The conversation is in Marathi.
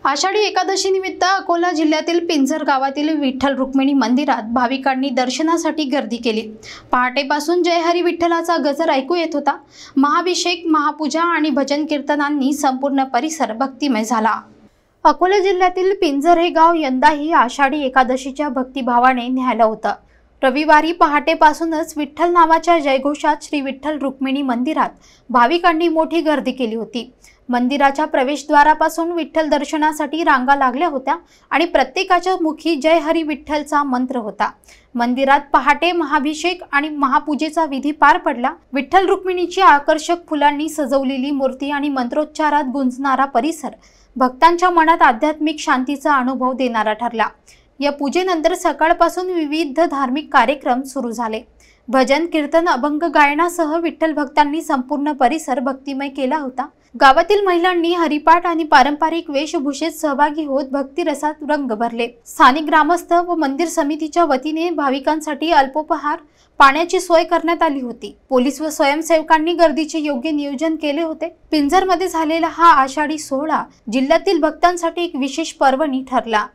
आषाढी एकादशी निमित्त अकोला जिल्ह्यातील पिंजर गावातील विठ्ठल रुक्मिणी मंदिरात भाविकांनी दर्शनासाठी गर्दी केली। पहाटेपासून जय हरी विठ्ठलाचा गजर ऐकू येत होता। महाभिषेक, महापूजा आणि भजन कीर्तनांनी संपूर्ण परिसर भक्तिमय झाला। अकोला जिल्ह्यातील पिंजर हे गाव यंदाही आषाढी एकादशीच्या भक्तिभावाने न्याहाळलं होतं। रविवारी पहाटेपासूनच विठ्ठल नावाच्या जयघोषात श्री विठ्ठल रुक्मिणी मंदिरात भाविकांनी मोठी गर्दी केली होती। मंदिराच्या प्रवेशद्वारापासून विठ्ठल दर्शनासाठी रांगा लागल्या होत्या आणि प्रत्येकाच्या मुखी जय हरी विठ्ठलचा मंत्र होता। मंदिरात पहाटे महाभिषेक आणि महापूजेचा विधी पार पडला। विठ्ठल रुक्मिणीची आकर्षक फुलांनी सजवलेली मूर्ती आणि मंत्रोच्चारात गुंजणारा परिसर भक्तांच्या मनात आध्यात्मिक शांतीचा अनुभव देणारा ठरला। या पूजेनंतर सकाळपासून विविध धार्मिक कार्यक्रम सुरू झाले। भजन, कीर्तन, अभंग गायनासह विठ्ठल भक्तांनी संपूर्ण परिसर भक्तिमय केला होता। गावातील महिलांनी हरिपाठ आणि पारंपरिक वेशभूषेत सहभागी होत भक्तिरसात रंग भरले। स्थानिक ग्रामस्थ व मंदिर समितीच्या वतीने भाविकांसाठी अल्पोपहार, पाण्याची सोय करण्यात आली होती। पोलीस व स्वयंसेवकांनी गर्दीचे योग्य नियोजन केले होते। पिंजरमध्ये झालेला हा आषाढी सोहळा जिल्ह्यातील भक्तांसाठी एक विशेष पर्वणी ठरला।